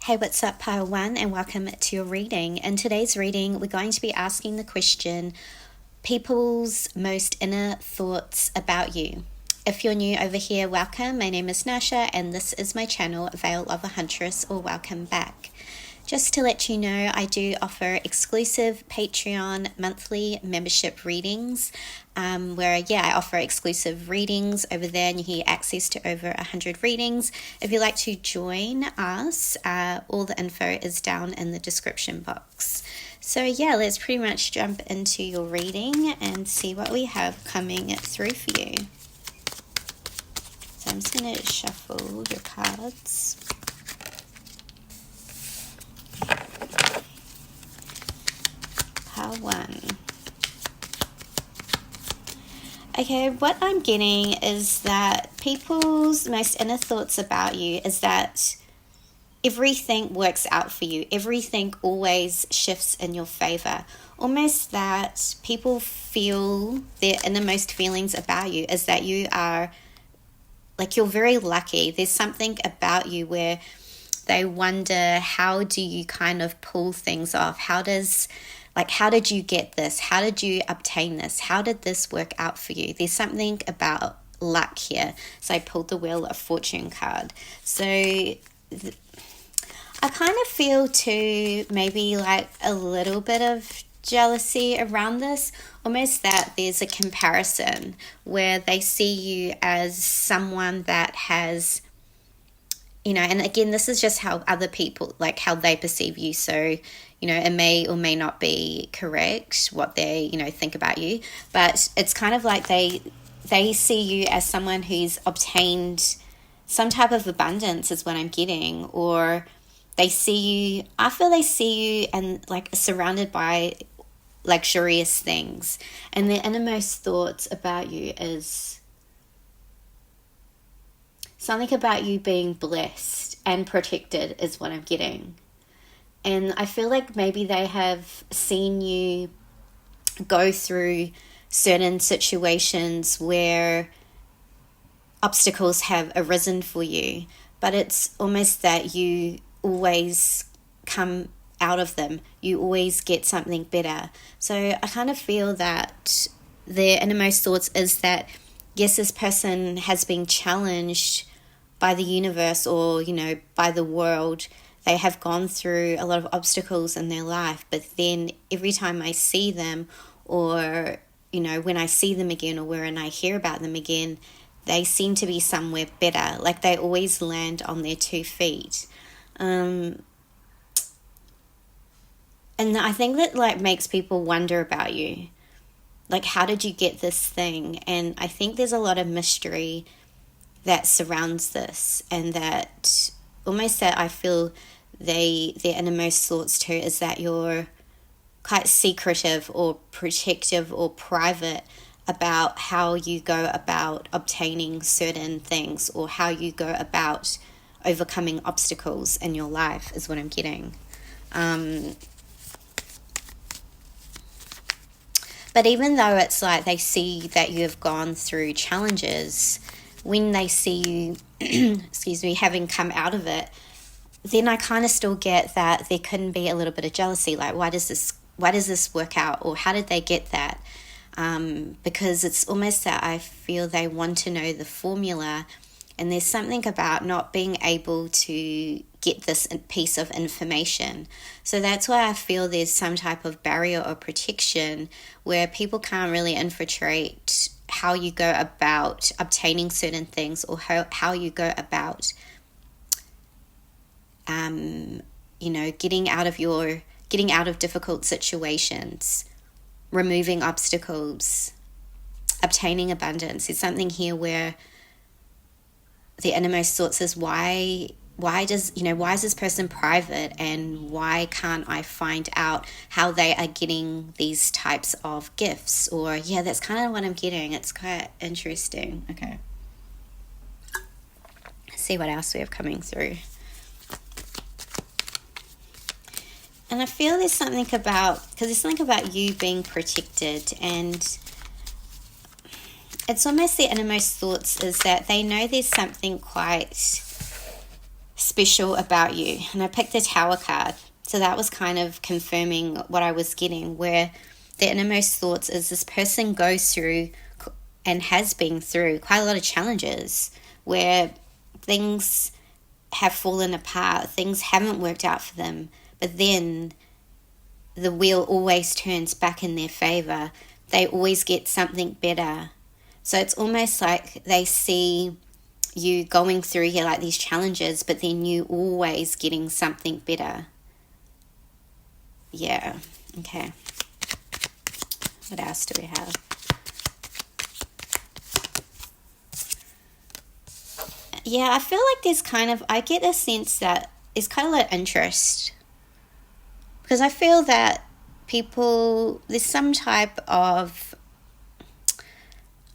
Hey, what's up, Pile 1, and welcome to your reading. In today's reading, we're going to be asking the question, people's most inner thoughts about you. If you're new over here, welcome. My name is Nascha, and this is my channel, Veil of a Huntress, or welcome back. Just to let you know, I do offer exclusive Patreon monthly membership readings, where I offer exclusive readings over there, and you get access to over 100 readings. If you'd like to join us, all the info is down in the description box. So let's pretty much jump into your reading and see what we have coming through for you. So I'm just going to shuffle your cards. Pile 1. Okay, what I'm getting is that people's most inner thoughts about you is that everything works out for you. Everything always shifts in your favor. Almost that people feel their innermost feelings about you is that you are, you're very lucky. There's something about you where they wonder, how do you kind of pull things off? How did you get this? How did you obtain this? How did this work out for you? There's something about luck here. So I pulled the Wheel of Fortune card. So I kind of feel too maybe a little bit of jealousy around this. Almost that there's a comparison where they see you as someone that has, and again, this is just how other people, how they perceive you. So, it may or may not be correct what they, think about you, but it's kind of like they see you as someone who's obtained some type of abundance is what I'm getting, or I feel they see you and surrounded by luxurious things, and their innermost thoughts about you is something about you being blessed and protected is what I'm getting. And I feel like maybe they have seen you go through certain situations where obstacles have arisen for you, but it's almost that you always come out of them. You always get something better. So I kind of feel that their innermost thoughts is that, yes, this person has been challenged by the universe or, by the world. They have gone through a lot of obstacles in their life, but then every time I see them, or, when I see them again, or when I hear about them again, they seem to be somewhere better. They always land on their 2 feet. And I think that makes people wonder about you. How did you get this thing? And I think there's a lot of mystery that surrounds this, and that almost that I feel their innermost thoughts too is that you're quite secretive or protective or private about how you go about obtaining certain things, or how you go about overcoming obstacles in your life is what I'm getting. But even though it's they see that you have gone through challenges, when they see you, having come out of it, then I kind of still get that there couldn't be a little bit of jealousy. Why does this work out? Or how did they get that? Because it's almost that I feel they want to know the formula, and there's something about not being able to get this piece of information. So that's why I feel there's some type of barrier or protection where people can't really infiltrate how you go about obtaining certain things, or how you go about getting out of difficult situations, removing obstacles, obtaining abundance. There's something here where the innermost thoughts is why is this person private, and why can't I find out how they are getting these types of gifts? Or that's kind of what I'm getting. It's quite interesting. Okay, let's see what else we have coming through. And I feel there's something about you being protected, and it's almost the innermost thoughts is that they know there's something quite special about you. And I picked the Tower card. So that was kind of confirming what I was getting, where the innermost thoughts is this person goes through and has been through quite a lot of challenges where things have fallen apart, things haven't worked out for them, but then the wheel always turns back in their favor. They always get something better. So it's almost like they see you going through here like these challenges, but then you always getting something better. Yeah, okay. What else do we have? Yeah, I feel like there's I get a sense that it's kind of like interest. Because I feel that there's some type of,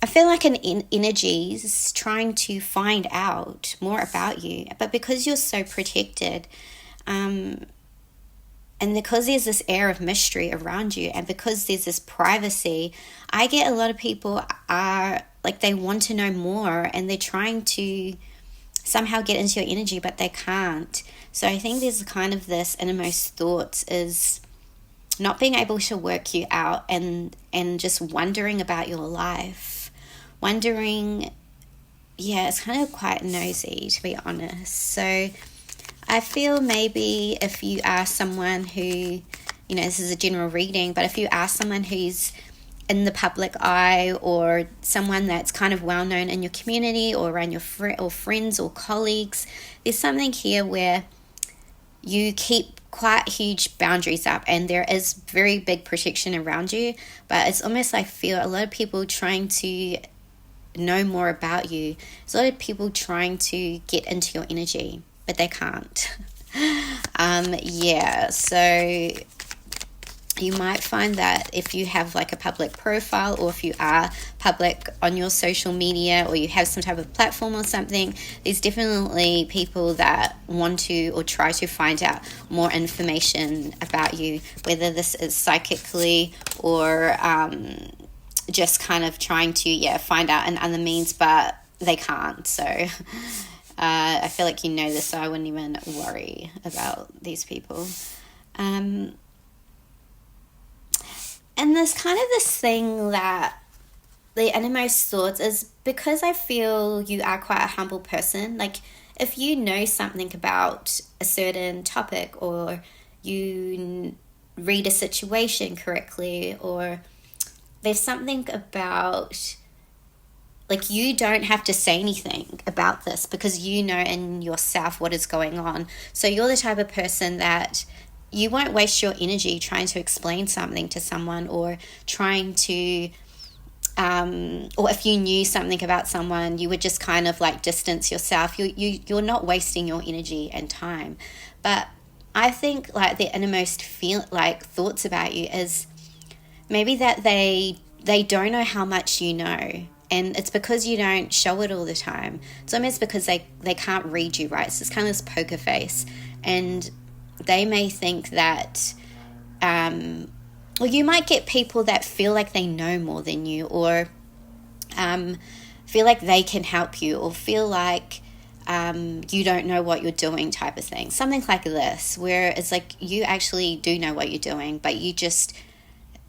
I feel like an energies trying to find out more about you. But because you're so protected, and because there's this air of mystery around you, and because there's this privacy, I get a lot of people are like, they want to know more, and they're trying to somehow get into your energy, but they can't. So I think there's kind of this innermost thoughts is not being able to work you out, and just wondering about your life. Wondering, yeah, it's kind of quite nosy, to be honest. So I feel maybe if you are someone who, this is a general reading, but if you are someone who's in the public eye, or someone that's kind of well known in your community or around your friends or colleagues, there's something here where you keep quite huge boundaries up, and there is very big protection around you, but it's almost like I feel a lot of people trying to know more about you. There's a lot of people trying to get into your energy, but they can't. So you might find that if you have like a public profile, or if you are public on your social media, or you have some type of platform or something, there's definitely people that want to or try to find out more information about you, whether this is psychically or just kind of trying to find out in other means, but they can't. So I feel like this, so I wouldn't even worry about these people. And there's kind of this thing that the innermost thoughts is, because I feel you are quite a humble person. Like, if you know something about a certain topic, or you read a situation correctly, or there's something about, like, you don't have to say anything about this because you know in yourself what is going on. So you're the type of person that you won't waste your energy trying to explain something to someone, or trying to, or if you knew something about someone, you would just kind of like distance yourself. You're not wasting your energy and time. But I think like the innermost thoughts about you is maybe that they don't know how much you know. And it's because you don't show it all the time. It's almost because they can't read you right. So it's kind of this poker face. And they may think that, or you might get people that feel like they know more than you, or feel like they can help you, or feel like you don't know what you're doing type of thing. Something like this, where it's like you actually do know what you're doing, but you just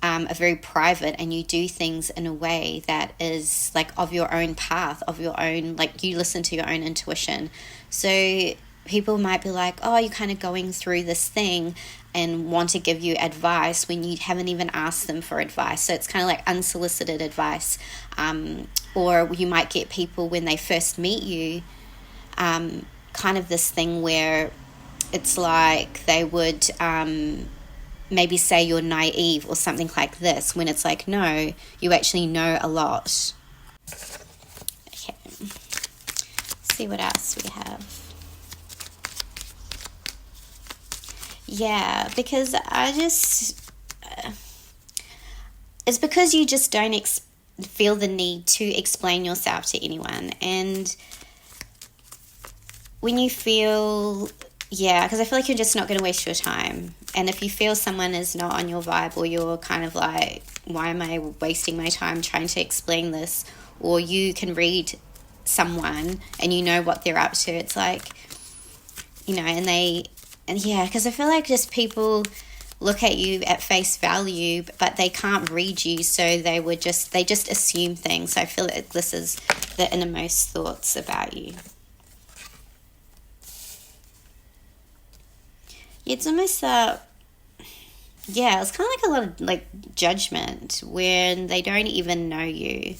are very private, and you do things in a way that is like of your own path, of your own, like you listen to your own intuition. So people might be like, oh, you're kind of going through this thing, and want to give you advice when you haven't even asked them for advice. So it's kind of like unsolicited advice. Or you might get people when they first meet you, kind of this thing where it's like they would maybe say you're naive or something like this, when it's like, no, you actually know a lot. Okay, let's see what else we have. Yeah, because it's because you just don't feel the need to explain yourself to anyone. And when you feel, because I feel like you're just not going to waste your time. And if you feel someone is not on your vibe, or you're kind of like, why am I wasting my time trying to explain this? Or you can read someone and you know what they're up to. It's like, because I feel like just people look at you at face value, but they can't read you, so they just assume things. So I feel like this is the innermost thoughts about you. It's almost it's kind of like a lot of like judgment when they don't even know you.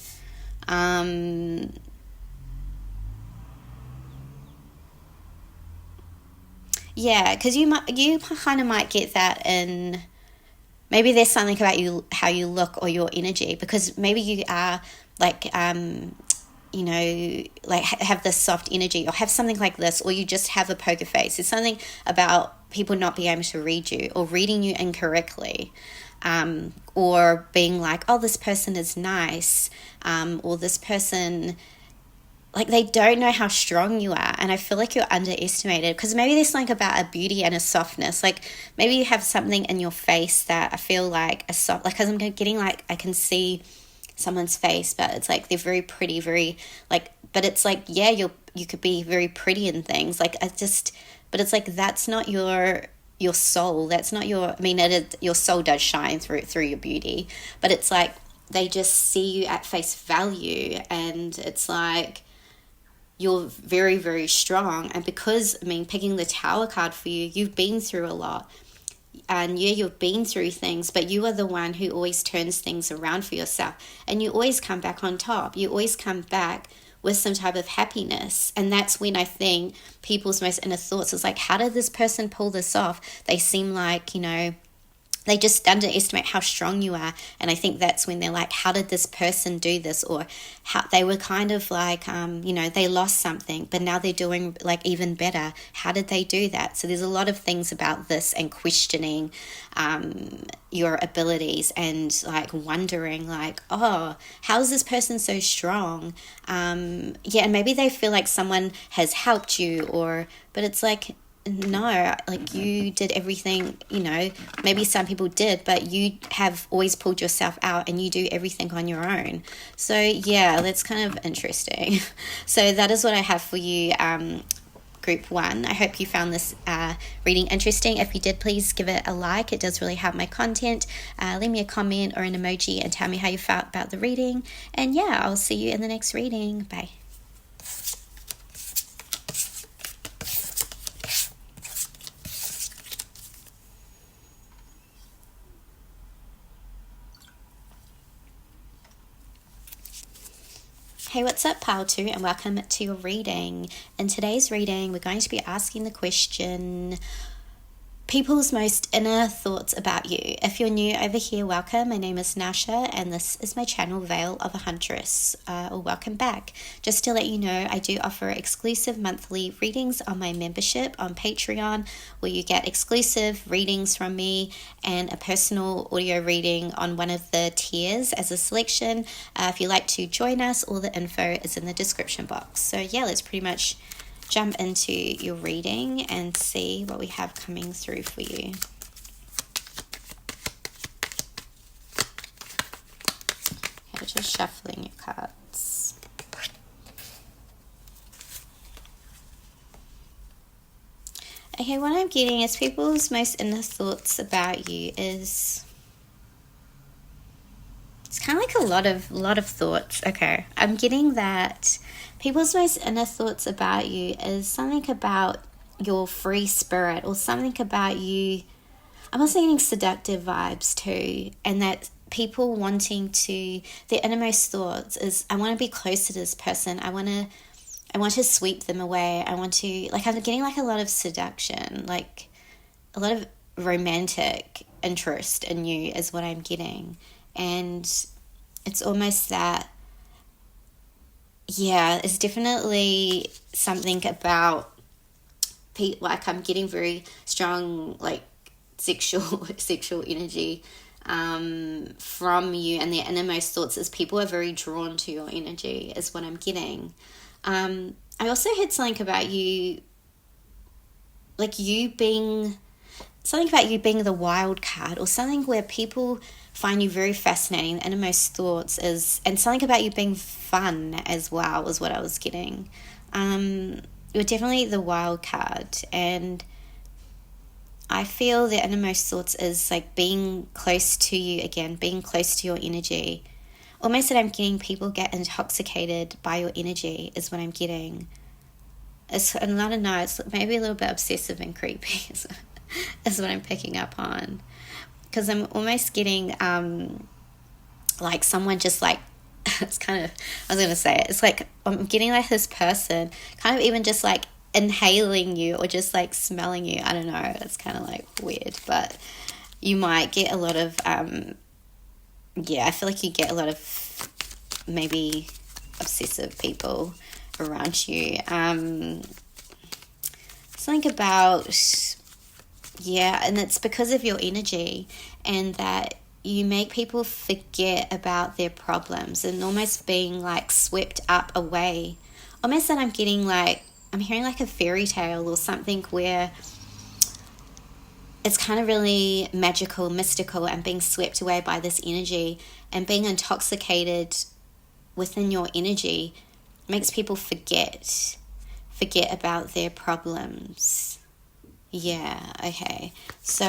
Because you kind of might get that in, maybe there's something about you, how you look or your energy, because maybe you are like, like have this soft energy or have something like this, or you just have a poker face. There's something about people not being able to read you or reading you incorrectly, or being like, oh, this person is nice, or this person, like, they don't know how strong you are. And I feel like you're underestimated, because maybe there's something about a beauty and a softness. Like maybe you have something in your face that I feel like a soft, like, because I'm getting like, I can see someone's face, but it's like they're very pretty, very like, but it's like, yeah, you could be very pretty and things like, but it's like, that's not your soul. That's not your, I mean, your soul does shine through your beauty, but it's like they just see you at face value, and it's like you're very, very strong. And because, I mean, picking the Tower card for you, you've been through a lot. And yeah, you've been through things, but you are the one who always turns things around for yourself. And you always come back on top. You always come back with some type of happiness. And that's when I think people's most inner thoughts is like, how did this person pull this off? They seem like, they just underestimate how strong you are. And I think that's when they're like, how did this person do this? Or how they were kind of like, they lost something, but now they're doing like even better. How did they do that? So there's a lot of things about this, and questioning your abilities, and like wondering like, oh, how is this person so strong? And maybe they feel like someone has helped you, but it's like, no, like you did everything, maybe some people did, but you have always pulled yourself out, and you do everything on your own. So yeah, that's kind of interesting. So that is what I have for you, group 1. I hope you found this reading interesting. If you did, please give it a like. It does really help my content. Leave me a comment or an emoji and tell me how you felt about the reading. And yeah, I'll see you in the next reading. Bye. Hey, what's up, Pile 2, and welcome to your reading. In today's reading, we're going to be asking the question, people's most inner thoughts about you. If you're new over here, welcome. My name is Nascha, and this is my channel, Veil of a Huntress, or welcome back. Just to let you know, I do offer exclusive monthly readings on my membership on Patreon, where you get exclusive readings from me and a personal audio reading on one of the tiers as a selection. If you'd like to join us, all the info is in the description box. So yeah, let's pretty much jump into your reading and see what we have coming through for you. Okay, just shuffling your cards. Okay, what I'm getting is people's most inner thoughts about you is, it's kind of like a lot of thoughts. Okay, I'm getting that people's most inner thoughts about you is something about your free spirit, or something about you. I'm also getting seductive vibes too, and that people wanting to, their innermost thoughts is, I want to be close to this person. I want to sweep them away. I want to, like, I'm getting like a lot of seduction, like a lot of romantic interest in you is what I'm getting. And it's almost that, yeah, it's definitely something about, like, I'm getting very strong, like, sexual energy from you, and their innermost thoughts is people are very drawn to your energy is what I'm getting. I also had something about you, like you being, something about you being the wild card, or something where people find you very fascinating. The innermost thoughts is, and something about you being fun as well is what I was getting. you're definitely the wild card, and I feel the innermost thoughts is like being close to you again, being close to your energy. Almost that I'm getting people get intoxicated by your energy is what I'm getting. It's a lot of nights, maybe a little bit obsessive and creepy is what I'm picking up on. Because I'm almost getting like someone just like, it's kind of, I was going to say it, it's like I'm getting like this person kind of even just like inhaling you or just like smelling you. I don't know, it's kind of like weird, but you might get a lot of I feel like you get a lot of maybe obsessive people around you. Something about and it's because of your energy, and that you make people forget about their problems and almost being like swept up away. Almost that I'm getting like, I'm hearing like a fairy tale or something where it's kind of really magical, mystical, and being swept away by this energy and being intoxicated within your energy makes people forget about their problems. Yeah, okay. So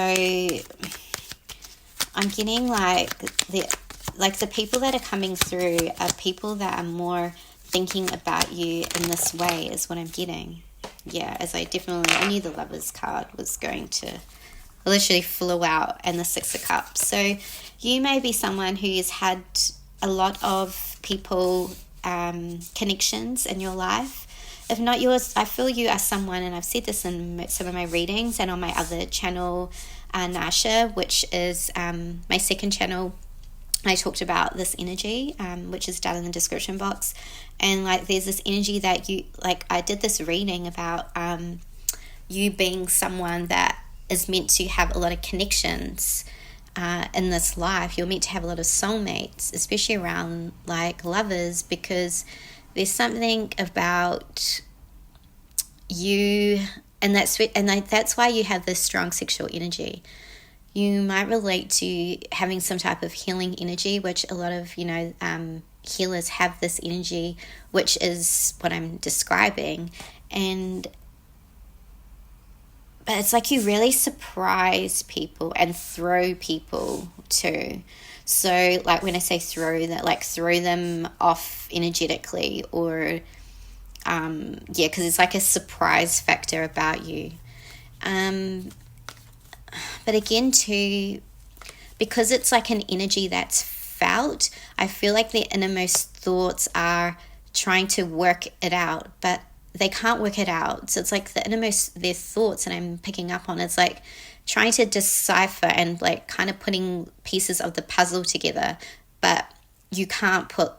I'm getting like the people that are coming through are people that are more thinking about you in this way is what I'm getting. Yeah, as I knew the Lovers card was going to literally flew out, and the Six of Cups. So you may be someone who's had a lot of people connections in your life. If not yours, I feel you are someone, and I've said this in some of my readings and on my other channel, Nascha, which is my second channel. I talked about this energy, which is down in the description box. And like there's this energy that you, like I did this reading about you being someone that is meant to have a lot of connections in this life. You're meant to have a lot of soulmates, especially around like lovers, because there's something about you, and that's why you have this strong sexual energy. You might relate to having some type of healing energy, which a lot of healers have this energy, which is what I'm describing. But it's like you really surprise people and throw people too. So like when I say throw, that like throw them off energetically, or because it's like a surprise factor about you. But again too, because it's like an energy that's felt, I feel like the innermost thoughts are trying to work it out, but they can't work it out. So it's like the innermost, their thoughts, and I'm picking up on, it's like trying to decipher and like kind of putting pieces of the puzzle together, but you can't put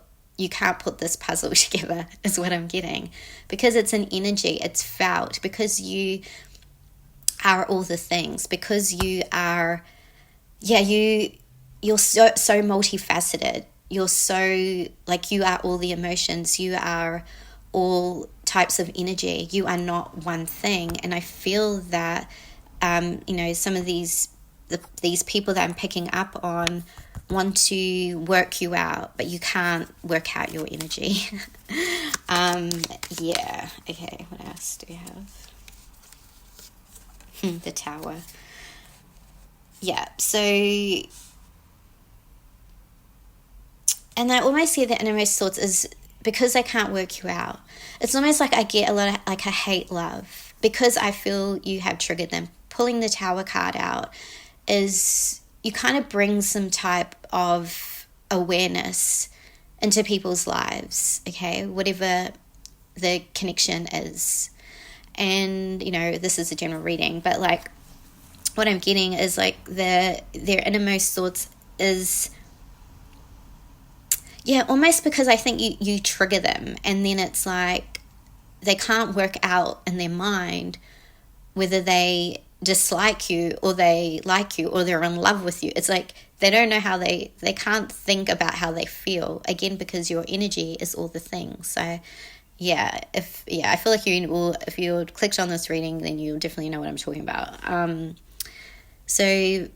this puzzle together is what I'm getting, because it's an energy, it's felt, because you are all the things, because you are you're so multifaceted. You're so like, you are all the emotions, you are all types of energy, you are not one thing. And I feel that some of these people that I'm picking up on want to work you out, but you can't work out your energy. Okay, what else do we have? The Tower. Yeah, so, and I almost see the innermost thoughts is because I can't work you out. It's almost like I get a lot of like a hate love, because I feel you have triggered them. Pulling the Tower card out is, you kind of bring some type of awareness into people's lives, okay, whatever the connection is. And this is a general reading, but like what I'm getting is like their innermost thoughts is almost because I think you trigger them, and then it's like they can't work out in their mind whether they dislike you or they like you or they're in love with you. It's like they don't know how they can't think about how they feel, again, because your energy is all the things. So I feel like if you clicked on this reading, then you'll definitely know what I'm talking about. So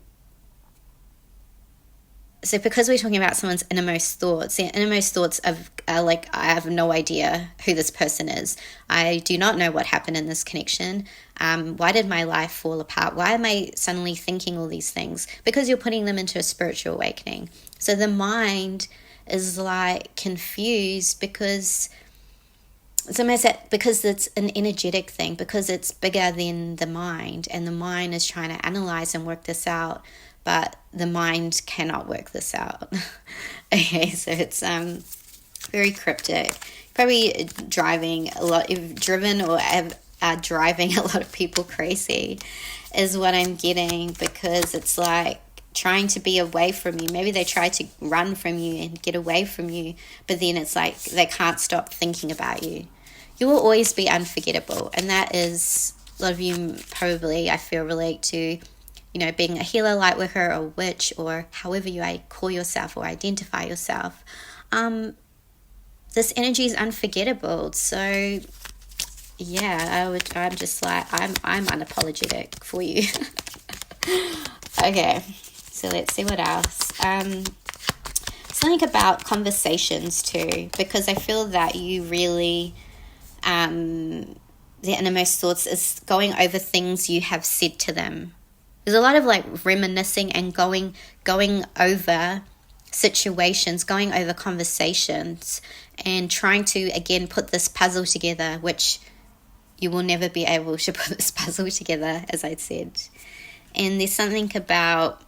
so because we're talking about someone's innermost thoughts, the innermost thoughts of like, I have no idea who this person is. I do not know what happened in this connection. Why did my life fall apart? Why am I suddenly thinking all these things? Because you're putting them into a spiritual awakening. So the mind is like confused because it's almost because it's an energetic thing, because it's bigger than the mind, and the mind is trying to analyze and work this out, but the mind cannot work this out. Okay, so it's very cryptic. Probably driving a lot, driving a lot of people crazy is what I'm getting, because it's like trying to be away from you. Maybe they try to run from you and get away from you, but then it's like they can't stop thinking about you. You will always be unforgettable, and that is, a lot of you probably, I feel, relate to, being a healer, light worker, or witch, or however you call yourself or identify yourself. This energy is unforgettable. So yeah, I'm just like, I'm unapologetic for you. Okay, so let's see what else. Something about conversations too, because I feel that you really, the innermost thoughts is going over things you have said to them. There's a lot of like reminiscing and going over situations, going over conversations, and trying to, again, put this puzzle together, which you will never be able to put this puzzle together, as I said. And there's something about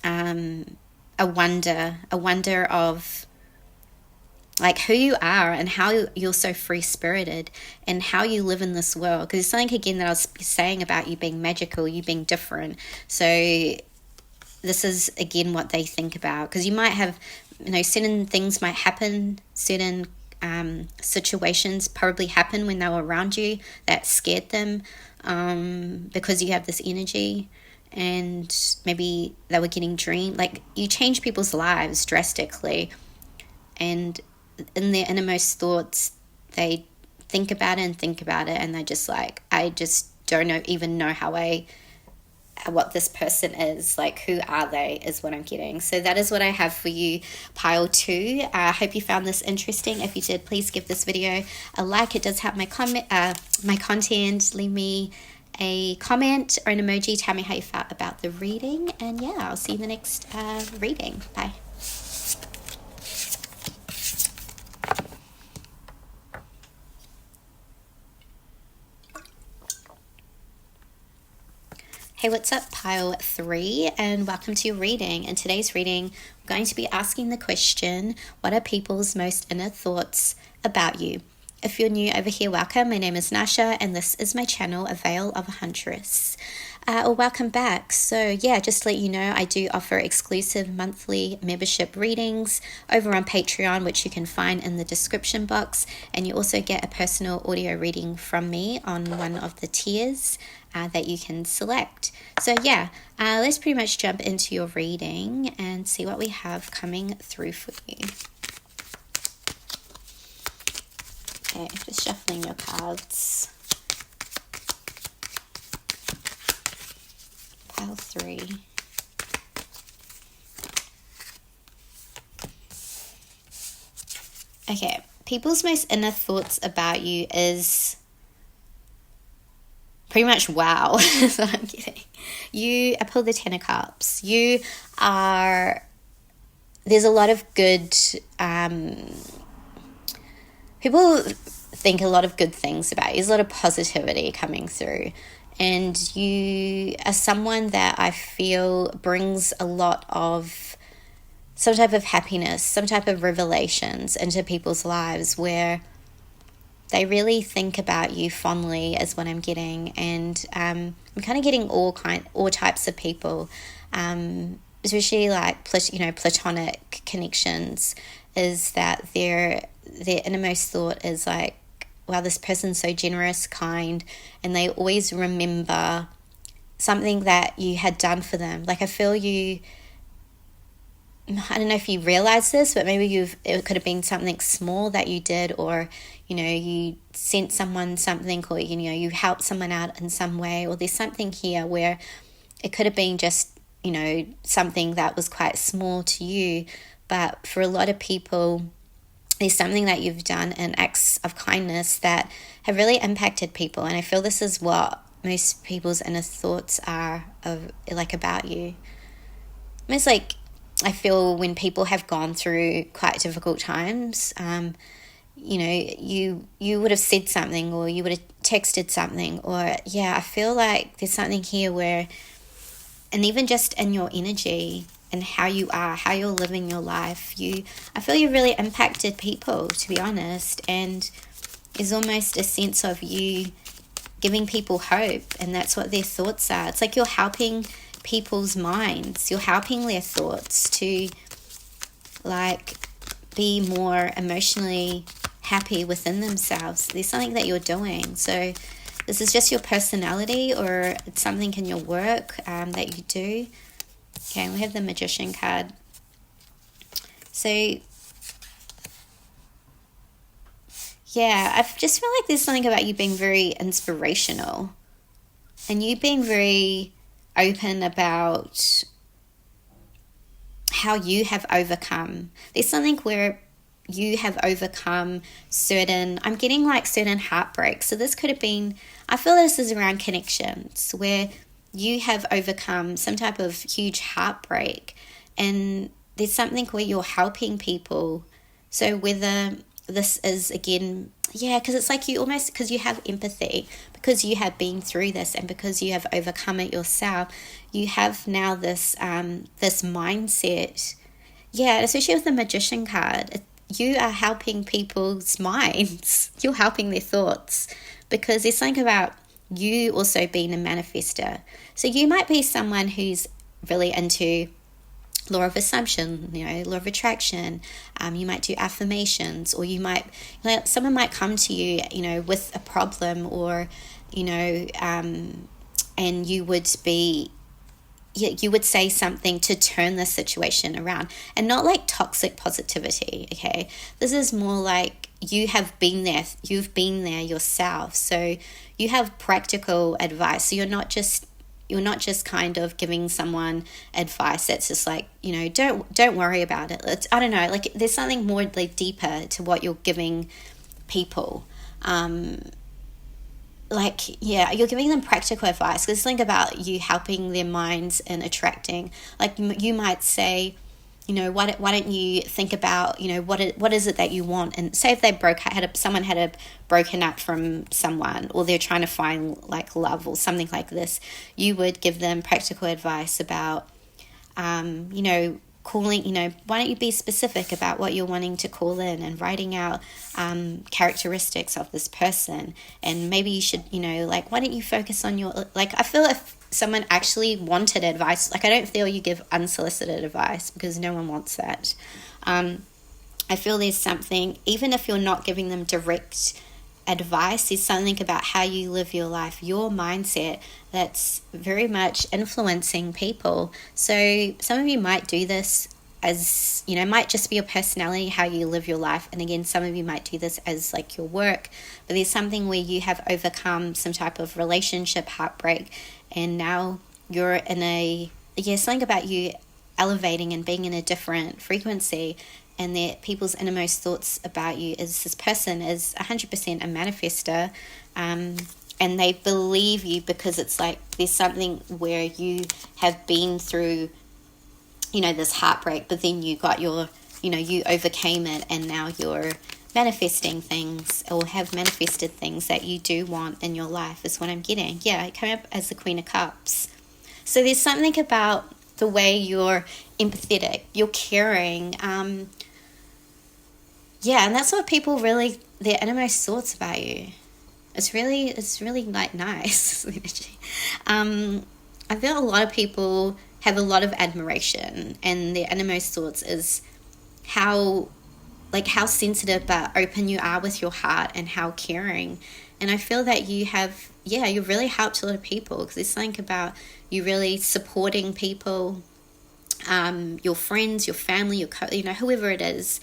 a wonder of like who you are and how you're so free-spirited and how you live in this world. Because it's something, again, that I was saying about you being magical, you being different. So this is, again, what they think about. Because you might have, certain things might happen, certain situations probably happen when they were around you that scared them, because you have this energy. And maybe they were getting dreamed. Like, you change people's lives drastically. And in their innermost thoughts, they think about it, and they're just like, I just don't even know what this person is, like, who are they, is what I'm getting. So that is what I have for you, pile 2. I hope you found this interesting. If you did, please give this video a like. It does help my content. Leave me a comment or an emoji. Tell me how you felt about the reading, and yeah, I'll see you in the next reading. Bye. Hey, what's up, pile 3, and welcome to your reading. In today's reading, I'm going to be asking the question, what are people's most inner thoughts about you? If you're new over here, welcome. My name is Nascha, and this is my channel, A Veil of a Huntress. Or welcome back. So yeah, just to let you know, I do offer exclusive monthly membership readings over on Patreon, which you can find in the description box. And you also get a personal audio reading from me on one of the tiers that you can select. So yeah, let's pretty much jump into your reading and see what we have coming through for you. Okay, just shuffling your cards. Pile 3. Okay, people's most inner thoughts about you is pretty much wow. That's what I'm getting. I pulled the 10 of Cups. You are, there's a lot of good, people think a lot of good things about you. There's a lot of positivity coming through. And you are someone that I feel brings a lot of some type of happiness, some type of revelations into people's lives where they really think about you fondly, is what I'm getting. And I'm kind of getting all types of people, especially like platonic connections, is that their innermost thought is like, wow, this person's so generous, kind, and they always remember something that you had done for them. Like, I feel you, I don't know if you realize this, but maybe it could have been something small that you did, or, you sent someone something, or, you helped someone out in some way, or there's something here where it could have been just something that was quite small to you, but for a lot of people, there's something that you've done and acts of kindness that have really impacted people. And I feel this is what most people's inner thoughts are about you. Almost like I feel when people have gone through quite difficult times, you would have said something, or you would have texted something, or I feel like there's something here where, and even just in your energy and how you are, how you're living your life, I feel you really impacted people, to be honest. And there's almost a sense of you giving people hope, and that's what their thoughts are. It's like you're helping people's minds, you're helping their thoughts to be more emotionally happy within themselves. There's something that you're doing. So this is just your personality, or it's something in your work that you do. Okay, we have the Magician card. So, I just feel like there's something about you being very inspirational, and you being very open about how you have overcome. There's something where you have overcome certain heartbreaks. So this could have been, I feel this is around connections, where you have overcome some type of huge heartbreak, and there's something where you're helping people. So whether this is, again, because it's like you almost, because you have empathy, because you have been through this, and because you have overcome it yourself, you have now this mindset. Especially with the Magician card, you are helping people's minds. You're helping their thoughts, because there's something about you also being a manifester. So you might be someone who's really into law of assumption, law of attraction. You might do affirmations, or you might, someone might come to you, with a problem, or, and you would be, you would say something to turn the situation around, and not like toxic positivity. Okay, this is more like you have been there, you've been there yourself, so you have practical advice. So you're not just kind of giving someone advice that's just like, don't worry about it. I don't know, like there's something more deeper to what you're giving people. You're giving them practical advice, because think about you helping their minds and attracting. Like you might say, why don't you think about, what is it that you want? And say if they someone had broken up from someone, or they're trying to find love or something like this, you would give them practical advice about, calling, why don't you be specific about what you're wanting to call in, and writing out characteristics of this person. And maybe you should, why don't you focus on your, I feel if someone actually wanted advice, I don't feel you give unsolicited advice, because no one wants that. I feel there's something, even if you're not giving them direct advice, there's something about how you live your life, your mindset, that's very much influencing people. So some of you might do this as, it might just be your personality, how you live your life. And again, some of you might do this as your work, but there's something where you have overcome some type of relationship heartbreak, and now you're in something about you elevating and being in a different frequency, and that people's innermost thoughts about you is this person is 100% a manifester, and they believe you, because it's there's something where you have been through, this heartbreak, but then you got your, you overcame it, and now you're manifesting things, or have manifested things that you do want in your life, is what I'm getting. It came up as the Queen of Cups. So there's something about the way you're empathetic, you're caring, and that's what people really, their innermost thoughts about you. It's really nice. I feel a lot of people have a lot of admiration, and their innermost thoughts is how sensitive but open you are with your heart, and how caring. And I feel that you have, you've really helped a lot of people, because there's something about you really supporting people, your friends, your family, whoever it is,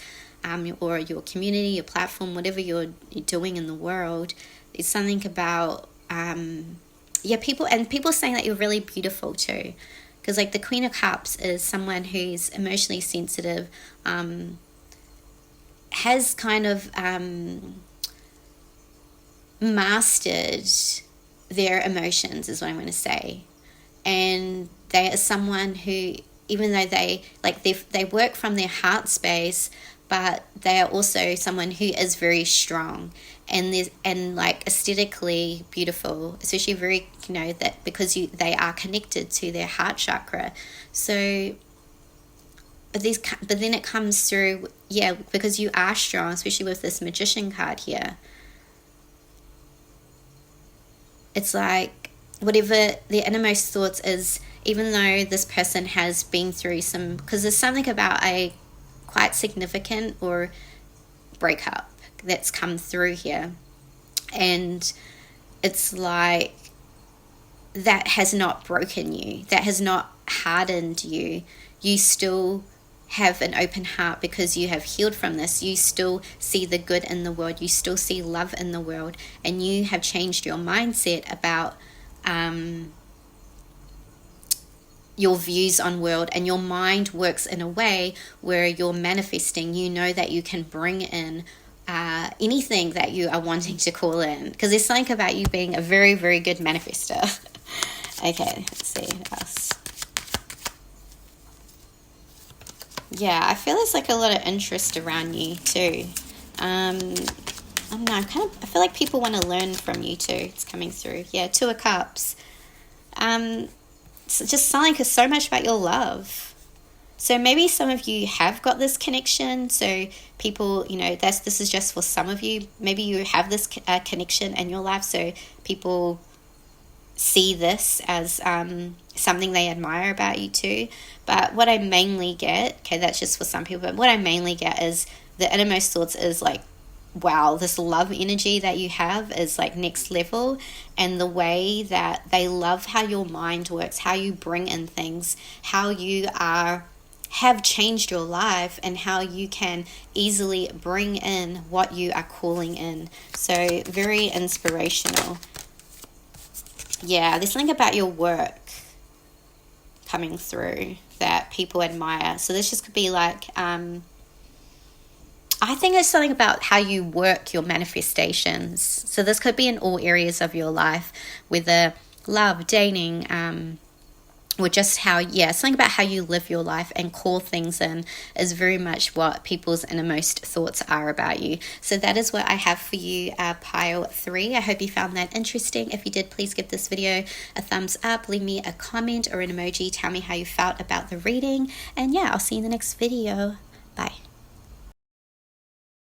or your community, your platform, whatever you're doing in the world. There's something about, people saying that you're really beautiful too, Because like the Queen of Cups is someone who's emotionally sensitive, has kind of mastered their emotions, is what I'm going to say. And they are someone who, even though they work from their heart space, but they are also someone who is very strong and like aesthetically beautiful, especially very, that because they are connected to their heart chakra. So but then it comes through, because you are strong, especially with this Magician card here. It's like whatever their innermost thoughts is, even though this person has been through some, because there's something about a quite significant or breakup that's come through here, and it's like that has not broken you, that has not hardened you. You still have an open heart because you have healed from this. You still see the good in the world, you still see love in the world, and you have changed your mindset about your views on world, and your mind works in a way where you're manifesting. You know that you can bring in anything that you are wanting to call in, because there's something about you being a very, very good manifester. Okay, let's see what else. Yeah, I feel there's like a lot of interest around you too. I don't know, I feel like people want to learn from you too. It's coming through. Yeah, Two of Cups. So just something is so much about your love. So maybe some of you have got this connection. So people, this is just for some of you. Maybe you have this connection in your life. So people see this as something they admire about you too. But what I mainly get, that's just for some people, but what I mainly get is the innermost thoughts is like, wow, this love energy that you have is like next level. And the way that they love how your mind works, how you bring in things, how you have changed your life, and how you can easily bring in what you are calling in. So very inspirational. Yeah, there's something about your work coming through that people admire. So this just could be like, I think it's something about how you work your manifestations. So this could be in all areas of your life, whether love, dating, or just how, something about how you live your life and call things in is very much what people's innermost thoughts are about you. So that is what I have for you, pile 3. I hope you found that interesting. If you did, please give this video a thumbs up, leave me a comment or an emoji, tell me how you felt about the reading, and I'll see you in the next video. Bye.